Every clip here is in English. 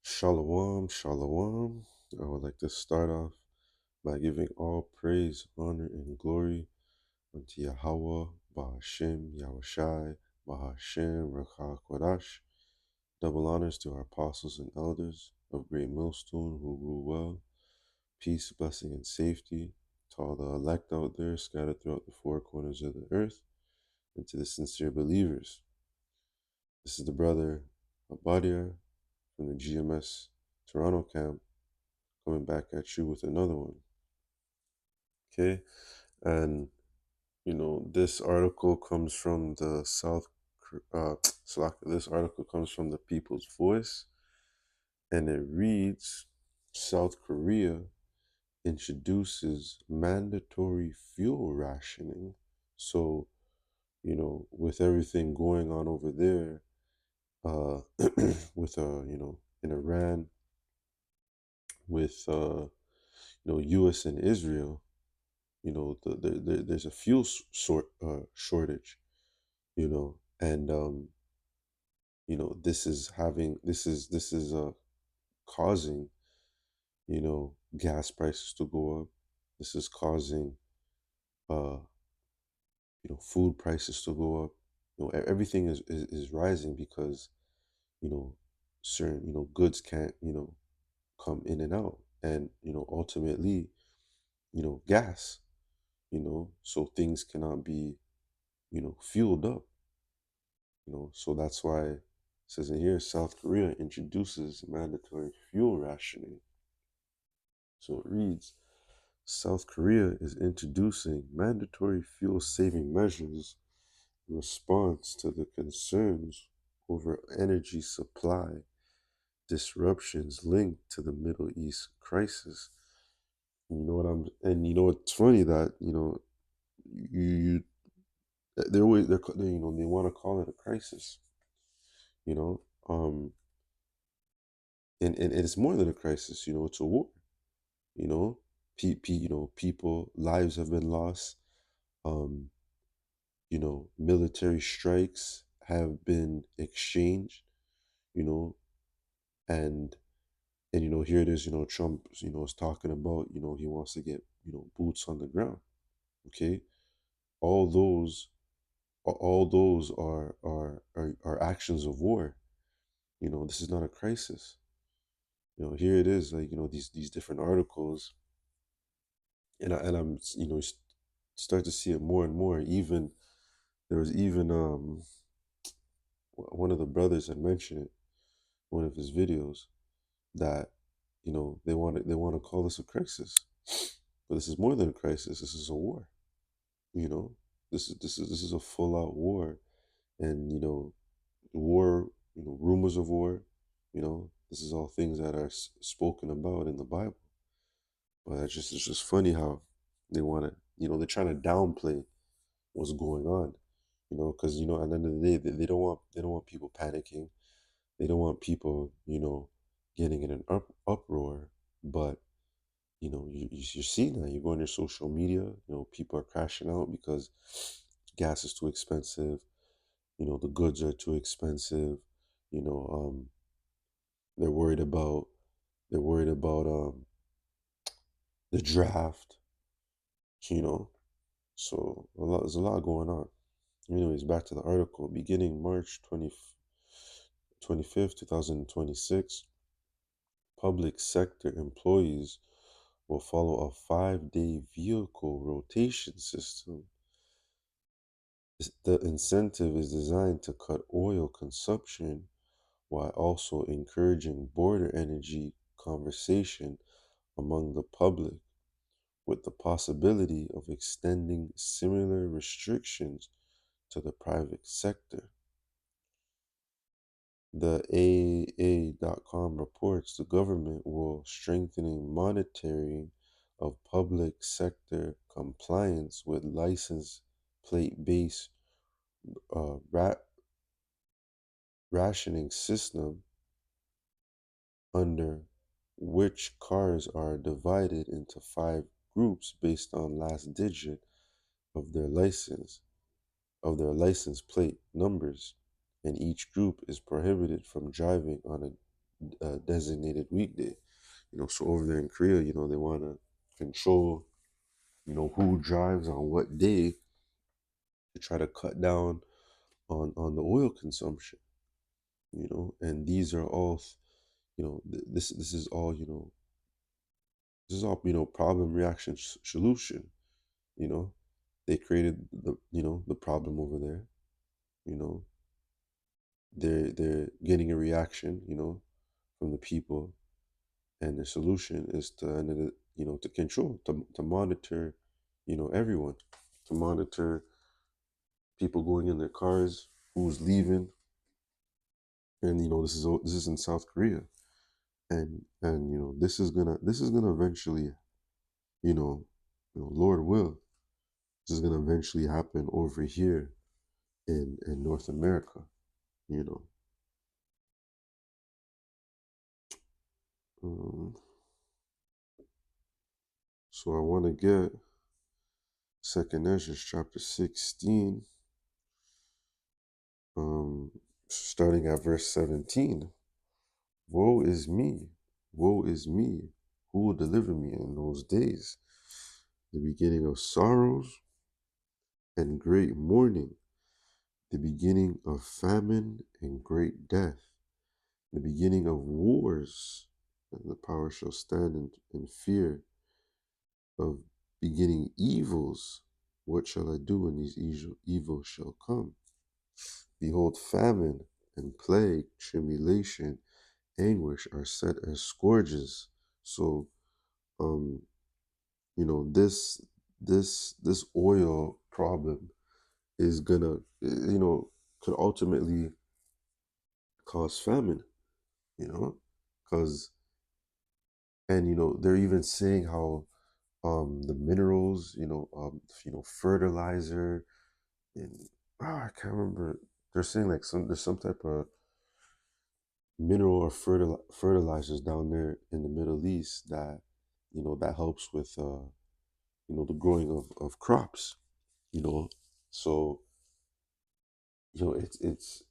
Shalom, shalom. I would like to start off by giving all praise, honor, and glory unto Yahweh, Bahashem, Yahushai, Bahashem, Rakha Kodash. Double honors to our apostles and elders of Great Millstone who rule well. Peace, blessing, and safety to all the elect out there scattered throughout the four corners of the earth, and to the sincere believers. This is the brother Abadia from the GMS Toronto camp, coming back at you with another one. Okay. And, this article comes from the this article comes from the People's Voice, and it reads South Korea introduces mandatory fuel rationing. So, with everything going on over there, with, in Iran, with, US and Israel, there's a fuel shortage, and this is causing gas prices to go up. This is causing uh food prices to go up. Everything is rising because certain goods can't come in and out, and ultimately gas, so things cannot be fueled up. So that's why it says in here South Korea introduces mandatory fuel rationing. So it reads South Korea is introducing mandatory fuel saving measures in response to the concerns over energy supply disruptions linked to the Middle East crisis. It's funny that, you they're always they want to call it a crisis, you know. And it's more than a crisis, it's a war, you know. People lives have been lost. um Military strikes have been exchanged, you know, and here it is, Trump, is talking about, he wants to get, boots on the ground. Okay. All those all those are actions of war. This is not a crisis. Here it is, like, these different articles, and I'm start to see it more and more. Even there was even one of the brothers had mentioned it, one of his videos, that they want to call this a crisis, but this is more than a crisis. This is a war. You know, this is a full out war, and war. Rumors of war. This is all things that are spoken about in the Bible. But it's just funny how they want to. They're trying to downplay what's going on. Because at the end of the day, they don't want people panicking. They don't want people getting in an uproar. But you're seeing that. You go on your social media, people are crashing out because gas is too expensive. The goods are too expensive. You know, they're worried about the draft. You know, so there's a lot going on. Anyways, back to the article. Beginning March 25th, 2026, public sector employees will follow a 5-day vehicle rotation system. The incentive is designed to cut oil consumption while also encouraging border energy conversation among the public, with the possibility of extending similar restrictions to the private sector. The AA.com reports the government will strengthening monitoring of public sector compliance with license plate-based rationing system, under which cars are divided into 5 groups based on last digit of their license plate numbers, and each group is prohibited from driving on a designated weekday. So over there in Korea, they want to control, who drives on what day to try to cut down on the oil consumption. And these are all, this is all, problem reaction solution. You know, they created the problem over there. You know, they're getting a reaction, from the people, and the solution is to to control, to monitor, everyone, to monitor people going in their cars, who's leaving, and this is in South Korea, and this is gonna eventually, you know, Lord will, this is gonna eventually happen over here in North America, you know. Um, so I want to get Second Ezra chapter 16, starting at verse 17. Woe is me, woe is me, who will deliver me in those days? The beginning of sorrows and great mourning, the beginning of famine and great death, the beginning of wars, and the power shall stand in fear of beginning evils. What shall I do when these evils shall come? Behold, famine and plague, tribulation, anguish are set as scourges. So, um, this oil problem is gonna, could ultimately cause famine. Because and they're even saying how the minerals, fertilizer, and I can't remember. They're saying like there's some type of mineral or fertilizers down there in the Middle East that that helps with the growing of crops. You know, so it's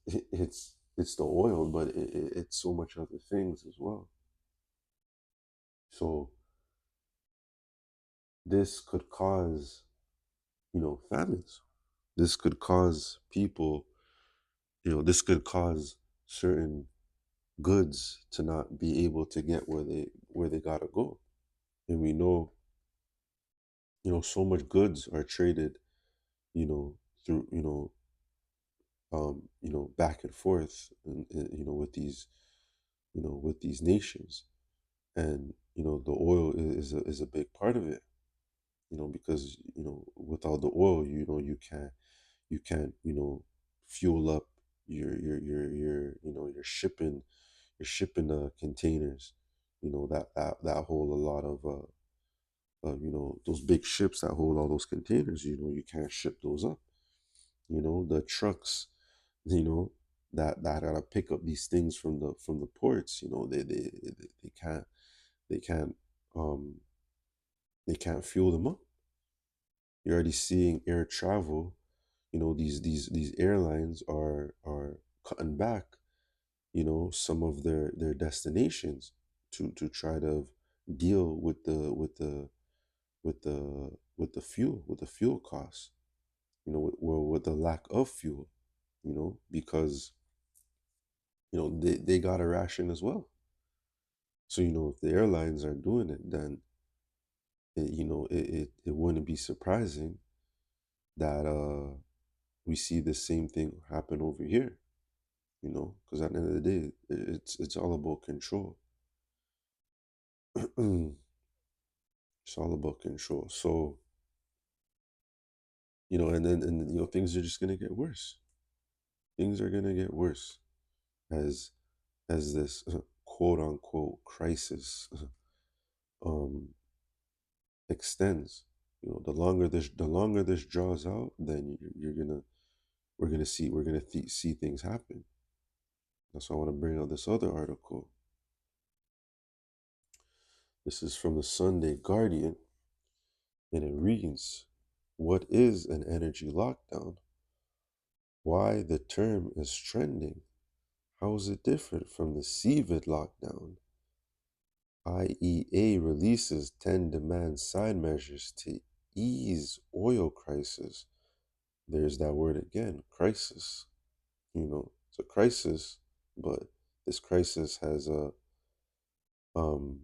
the oil, but it's so much other things as well. So this could cause famines. This could cause people. This could cause certain goods to not be able to get where they gotta go. And we know, so much goods are traded, through, back and forth, and with these nations, and the oil is a big part of it. Because without the oil, you can't fuel up your shipping containers. That hold a lot of those big ships that hold all those containers. You can't ship those up. The trucks, you know that gotta pick up these things from the ports. They can't they can't um they can't fuel them up. You're already seeing air travel. These airlines are cutting back, some of their destinations to try to deal with the fuel costs, with the lack of fuel, because they got a ration as well. So if the airlines are doing it, then it wouldn't be surprising that we see the same thing happen over here. Because at the end of the day, it's all about control. It's all about control. So and then things are just gonna get worse. Things are gonna get worse as this quote unquote crisis um extends. The longer this draws out, then we're gonna see things happen. That's why I want to bring out this other article. This is from the Sunday Guardian, and it reads, "What is an energy lockdown? Why the term is trending? How is it different from the CVID lockdown? IEA releases 10 demand side measures to ease oil crisis. There's that word again, crisis. It's a crisis, but this crisis has um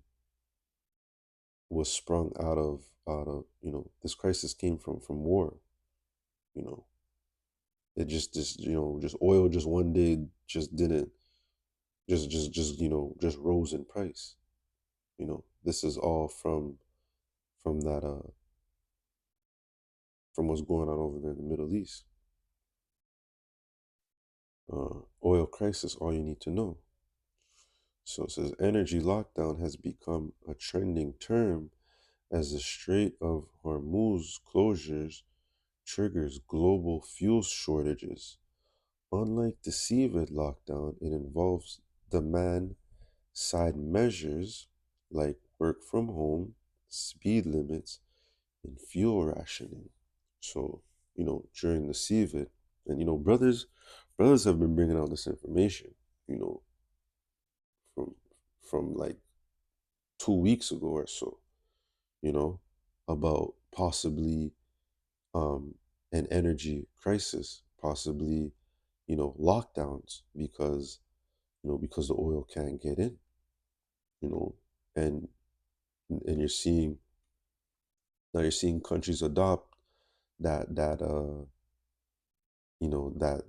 was sprung out of this crisis came from war. You know, it just just oil just one day just didn't just rose in price. This is all from that from what's going on over there in the Middle East. Oil crisis, all you need to know. So it says energy lockdown has become a trending term as the Strait of Hormuz closures triggers global fuel shortages. Unlike the CVID lockdown, it involves demand side measures like work from home, speed limits, and fuel rationing. So, during the CVID, and brothers have been bringing out this information, you know, from like 2 weeks ago or so, you know, about possibly an energy crisis, possibly, lockdowns because the oil can't get in, you know, and and you're seeing countries adopt that you know that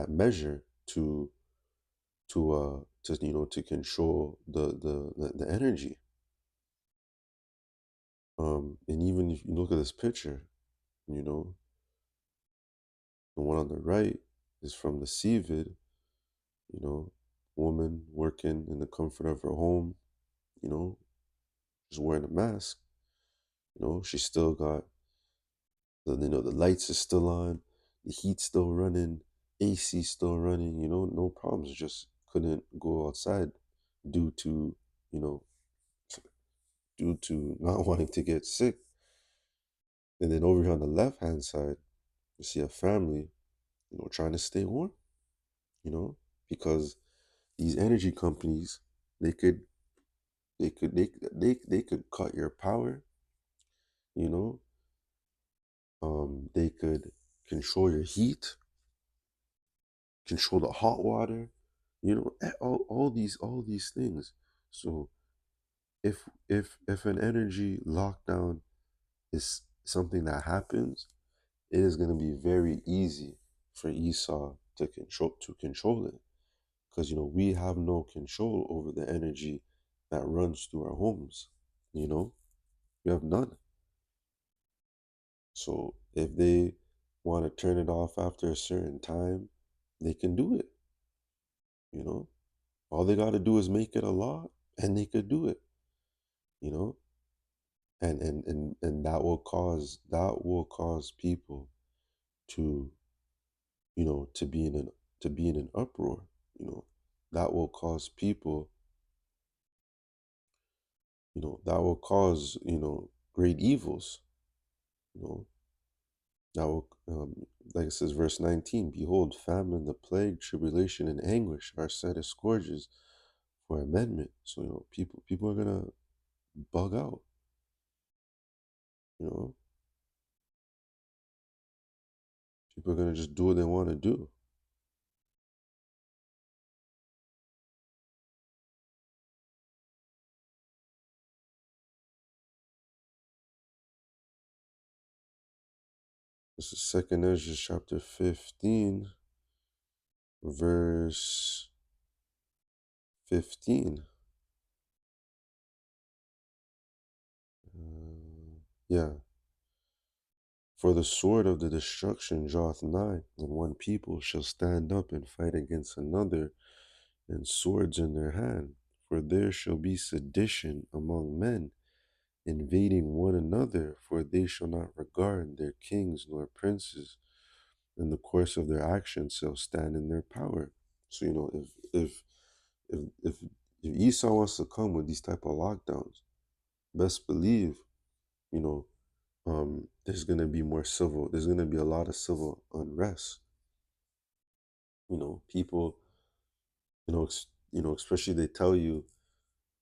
measure to control the energy. And even if you look at this picture, you know, the one on the right is from the CVID, you know, woman working in the comfort of her home, you know, just wearing a mask. She still got the lights are still on, the heat's still running, AC still running, no problems. Just couldn't go outside due to, you know, due to not wanting to get sick. And then over here on the left hand side, you see a family, trying to stay warm, you know, because these energy companies, they could they could cut your power, you know, they could control your heat, control the hot water, all these things. So if an energy lockdown is something that happens, it is going to be very easy for Esau to control it, because we have no control over the energy that runs through our homes. You know, we have none. So if they want to turn it off after a certain time, they can do it. You know, all they got to do is make it a law, and they could do it. You know, and that will cause people to to be in an uproar. That will cause people, that will cause great evils. you know that will like it says, verse 19, behold, famine, the plague, tribulation, and anguish are set as scourges for amendment. So people are gonna bug out. you know People are gonna just do what they want to do. This is second Ezra chapter 15, verse 15. Yeah. For the sword of the destruction draweth nigh, and one people shall stand up and fight against another, and swords in their hand. For there shall be sedition among men, invading one another, for they shall not regard their kings nor princes, and the course of their actions shall stand in their power. So if Esau wants to come with these type of lockdowns, best believe, you know, there's gonna be a lot of civil unrest. People, especially they tell you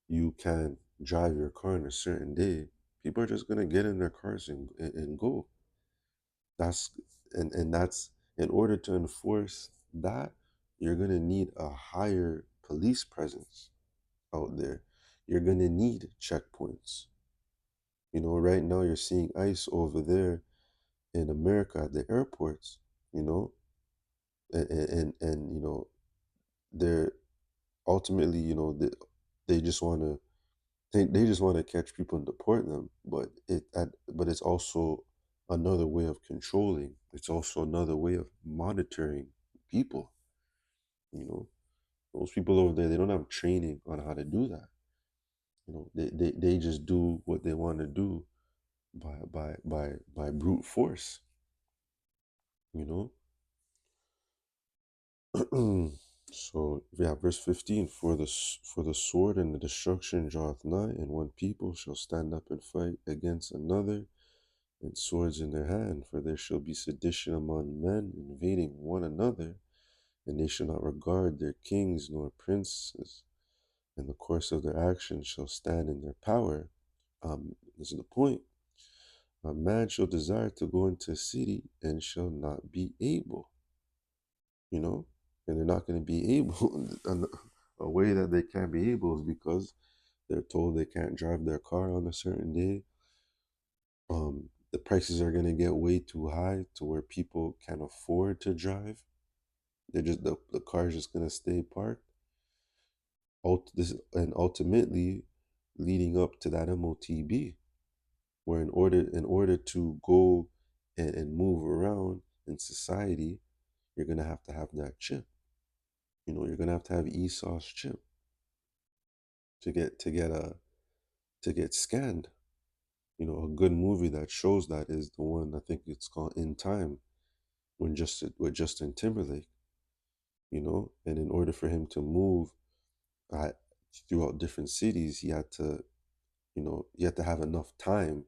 you can drive your car on a certain day. People are just gonna get in their cars and go. That's and that's in order to enforce that, you're gonna need a higher police presence out there. You're gonna need checkpoints. Right now you're seeing ICE over there in America at the airports, you know, and they're ultimately, they just want to they just want to catch people and deport them, but it's also another way of controlling. It's also another way of monitoring people. You know, those people over there, they don't have training on how to do that. They just do what they want to do by brute force. You know. So yeah, verse 15: for the sword and the destruction draweth nigh, and one people shall stand up and fight against another, and swords in their hand. For there shall be sedition among men, invading one another, and they shall not regard their kings nor princes, and the course of their actions shall stand in their power. This is the point. A man shall desire to go into a city and shall not be able, you know, and they're not going to be able. A way that they can't be able is because they're told they can't drive their car on a certain day. The prices are going to get way too high to where people can't afford to drive. The car is just going to stay parked. And ultimately leading up to that MOTB, where in order to go and move around in society, you're going to have that chip. You're going to have Esau's chip to get scanned. A good movie that shows that is the one, I think it's called In Time, when Justin with Justin Timberlake. And in order for him to move uh, throughout different cities, he had to have enough time,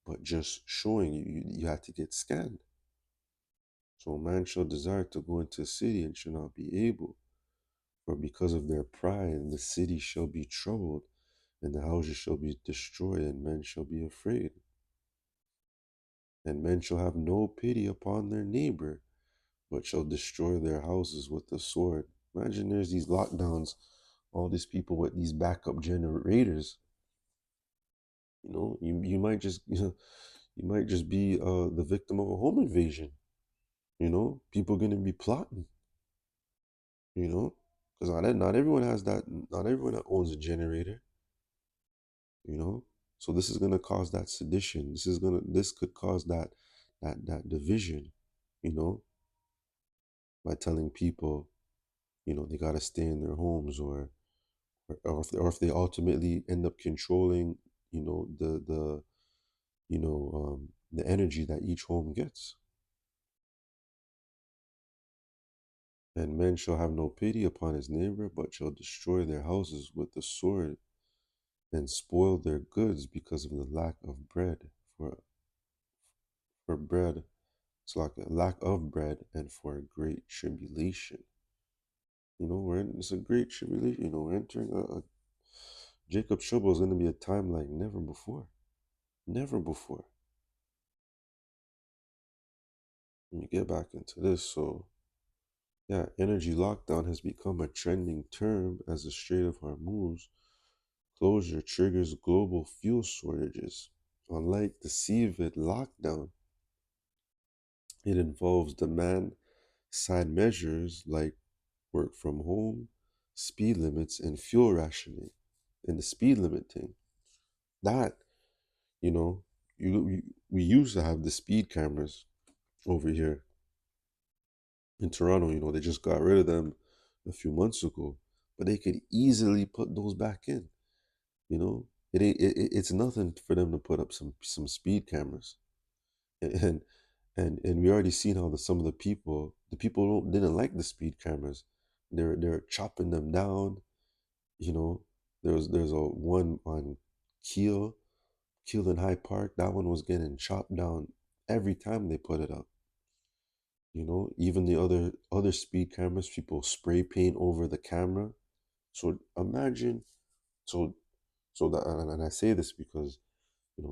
but just showing you had to get scanned. So a man shall desire to go into a city and shall not be able, for because of their pride the city shall be troubled, and the houses shall be destroyed, and men shall be afraid. And men shall have no pity upon their neighbor, but shall destroy their houses with the sword. Imagine there's these lockdowns, all these people with these backup generators. You might just you might just be the victim of a home invasion. People gonna be plotting. Because not everyone has that. Not everyone that owns a generator. You know, so this is gonna cause that sedition. This could cause that division. You know, by telling people they gotta stay in their homes, or if they ultimately end up controlling the energy that each home gets. And men shall have no pity upon his neighbor, but shall destroy their houses with the sword, and spoil their goods because of the lack of bread. For bread, it's like a lack of bread, and for a great tribulation. It's a great tribulation. We're entering a Jacob's trouble is going to be a time like never before. Never before. Let me get back into this. So, yeah, energy lockdown has become a trending term as the Strait of Hormuz closure triggers global fuel shortages. Unlike the CVID lockdown, it involves demand side measures like work from home, speed limits, and fuel rationing. And the speed limit thing, that, you know, we used to have the speed cameras over here in Toronto. They just got rid of them a few months ago, but they could easily put those back in. It's nothing for them to put up some speed cameras, and and we already seen how some of the people didn't like the speed cameras. They're chopping them down. You know, there's a one on Keel Keel and High Park. That one was getting chopped down every time they put it up. You know, even the other speed cameras, people spray paint over the camera. So imagine, so that, and I say this because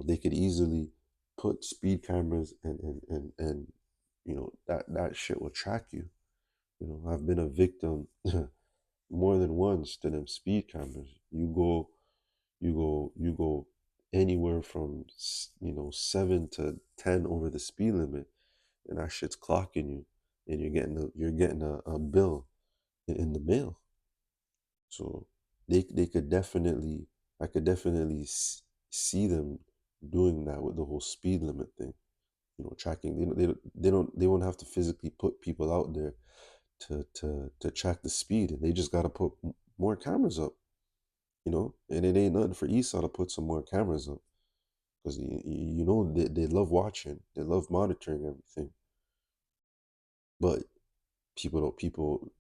they could easily put speed cameras and that shit will track you. I've been a victim more than once to them speed cameras. You go anywhere from 7 to 10 over the speed limit, and that shit's clocking you, and you're getting a bill in the mail. So they could definitely, I could definitely see them doing that with the whole speed limit thing. Tracking. They won't have to physically put people out there to track the speed, and they just got to put more cameras up. And it ain't nothing for Esau to put some more cameras up, because they love watching, they love monitoring everything. But people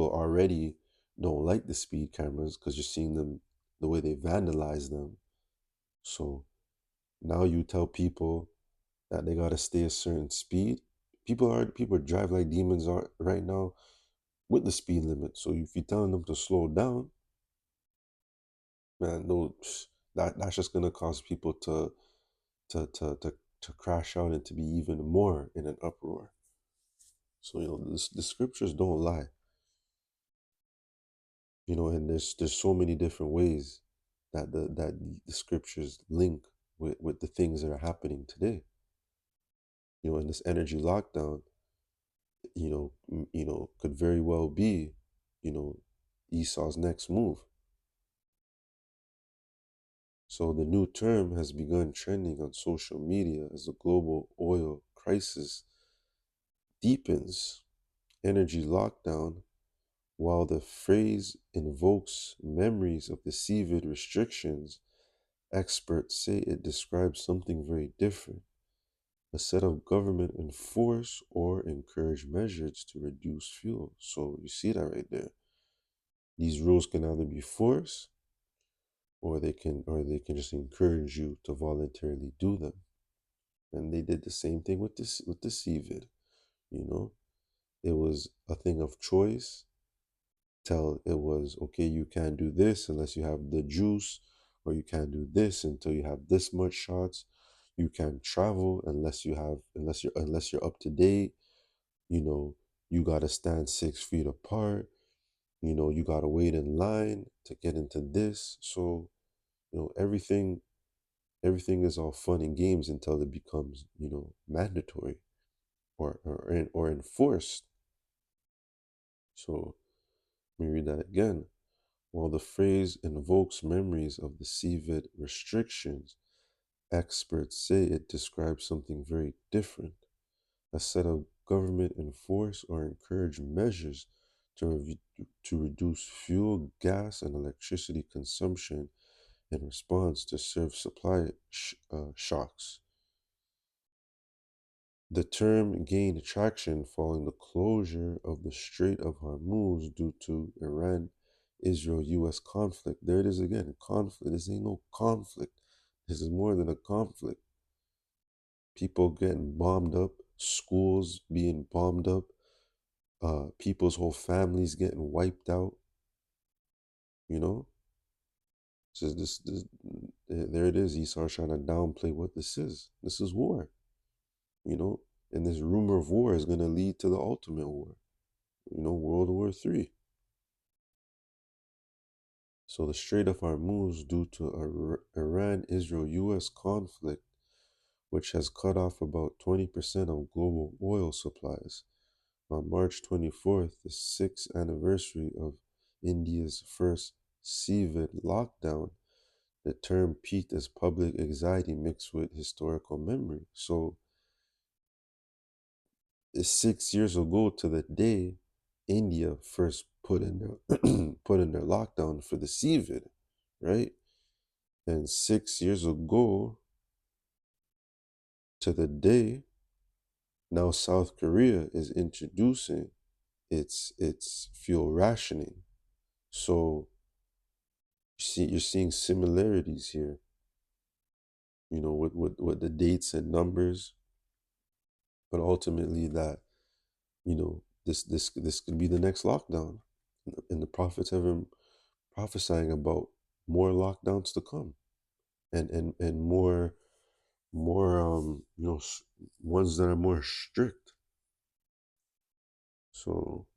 already don't like the speed cameras because you're seeing them, the way they vandalize them. So now you tell people that they gotta stay a certain speed. People drive like demons are right now with the speed limit. So if you're telling them to slow down, man, no, that's just gonna cause people to crash out and to be even more in an uproar. So the scriptures don't lie. And there's so many different ways that the scriptures link with the things that are happening today. And this energy lockdown, could very well be, you know, Esau's next move. So the new term has begun trending on social media as the global oil crisis deepens. Energy lockdown. While the phrase invokes memories of the COVID restrictions, experts say it describes something very different: a set of government enforced or encouraged measures to reduce fuel. So you see that right there. These rules can either be forced, or they can just encourage you to voluntarily do them. And they did the same thing with the CVID. You know, it was a thing of choice. Till it was okay, you can't do this unless you have the juice, or you can't do this until you have this much shots. You can't travel unless you're up to date. You know, you gotta stand 6 feet apart. You gotta wait in line to get into this. So, everything is all fun and games until it becomes, mandatory or enforced. So let me read that again. While the phrase invokes memories of the CVID restrictions, experts say it describes something very different: a set of government enforced or encouraged measures to reduce fuel, gas, and electricity consumption in response to serve supply shocks. The term gained traction following the closure of the Strait of Hormuz due to Iran Israel US conflict. There it is again, conflict. This ain't no conflict. This is more than a conflict. People getting bombed up, schools being bombed up, people's whole families getting wiped out, you know? There it is. Esau trying to downplay what this is. This is war, you know? And this rumor of war is going to lead to the ultimate war, World War III. So the Strait of Hormuz, due to Iran-Israel-U.S. conflict, which has cut off about 20% of global oil supplies. On March 24th, the 6th anniversary of India's first CVID lockdown, the term peaked as public anxiety mixed with historical memory. So it's 6 years ago to the day India first put in their put in their lockdown for the CVID, right? And 6 years ago to the day, now South Korea is introducing its fuel rationing. So you're seeing similarities here, with the dates and numbers, but ultimately that this could be the next lockdown, and the prophets have been prophesying about more lockdowns to come, and more ones that are more strict. So,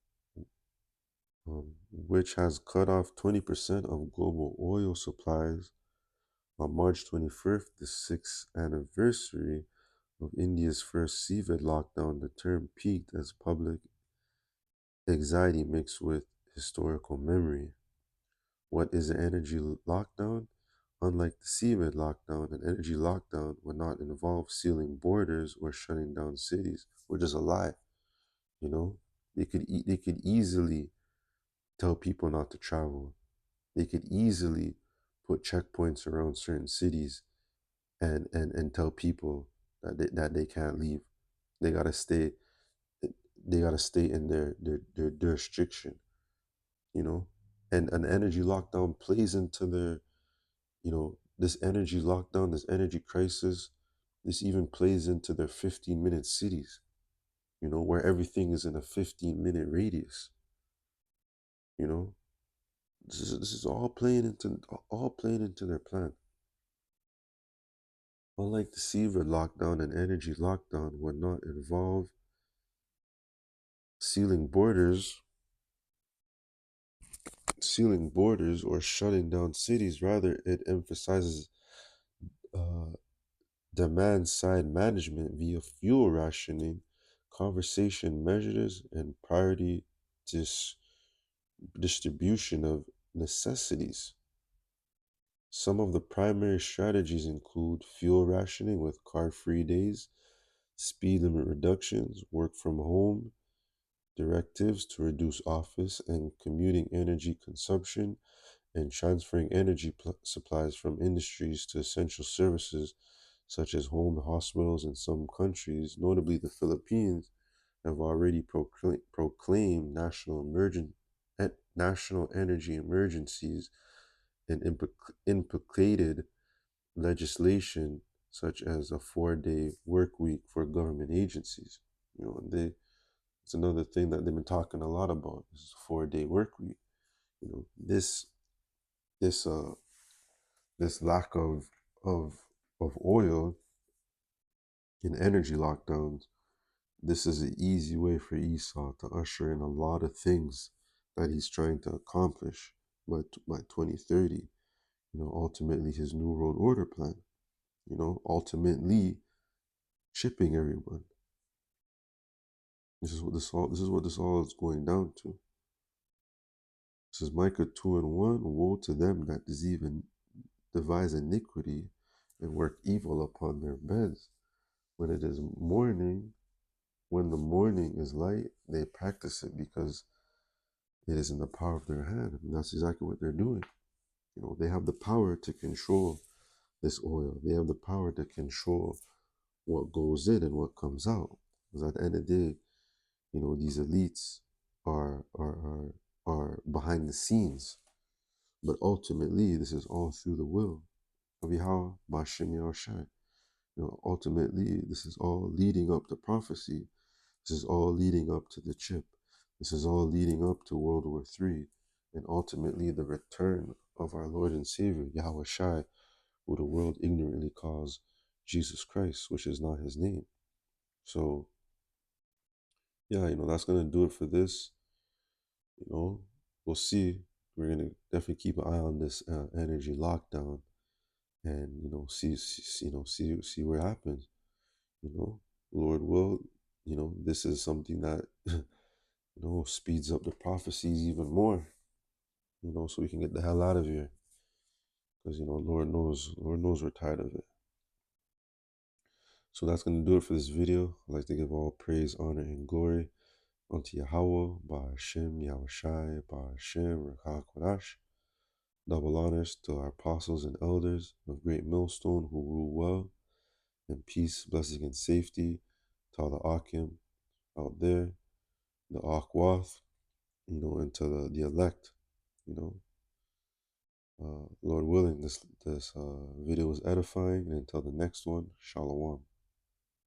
which has cut off 20% of global oil supplies on March 21st, the sixth anniversary of India's first seabed lockdown. The term peaked as public anxiety mixed with historical memory. What is an energy lockdown? Unlike the seabed lockdown, an energy lockdown would not involve sealing borders or shutting down cities, which is a lie. You know, they could easily tell people not to travel. They could easily put checkpoints around certain cities and tell people that they can't leave. They gotta stay. They gotta stay in their jurisdiction. You know, and an energy lockdown plays into their, this energy lockdown, this energy crisis. This even plays into their 15-minute cities. Where everything is in a 15-minute radius. You know, this is all playing into their plan. Unlike the Seaver lockdown, an energy lockdown would not involve sealing borders, or shutting down cities. Rather, it emphasizes uh, demand side management via fuel rationing, conversation measures, and priority distribution of necessities. Some of the primary strategies include fuel rationing with car-free days, speed limit reductions, work from home, directives to reduce office and commuting energy consumption, and transferring energy supplies from industries to essential services such as home, hospitals. In some countries, notably the Philippines, have already proclaimed national energy emergencies and implicated legislation such as a 4-day work week for government agencies. It's another thing that they've been talking a lot about, is 4-day work week. This this uh this lack of oil and energy lockdowns. This is an easy way for Esau to usher in a lot of things that he's trying to accomplish by 2030. Ultimately his New World Order plan. Ultimately chipping everyone. This is what this all is going down to. This is Micah 2:1. Woe to them that devise iniquity and work evil upon their beds. When it is morning, when the morning is light, they practice it because it is in the power of their hand. And that's exactly what they're doing. They have the power to control this oil. They have the power to control what goes in and what comes out. Because at the end of the day, these elites are behind the scenes. But ultimately, this is all through the will of Yahweh Bashem Yahushai. Ultimately, this is all leading up to prophecy. This is all leading up to the chip. This is all leading up to World War III, and ultimately the return of our Lord and Savior, Yahweh Shai, who the world ignorantly calls Jesus Christ, which is not his name. So, yeah, that's going to do it for this. We'll see. We're going to definitely keep an eye on this energy lockdown, and, see what happens. Lord will, this is something that, speeds up the prophecies even more, so we can get the hell out of here. Because, Lord knows we're tired of it. So that's going to do it for this video. I'd like to give all praise, honor, and glory unto Yahweh, Ba'ashem, Yahushai, Ba'ashem, Rakah Kodash. Double honors to our apostles and elders of Great Millstone who rule well, and peace, blessing, and safety to all the Akim out there, the Akwath, and to the elect, Lord willing, this video was edifying, and until the next one, Shalom.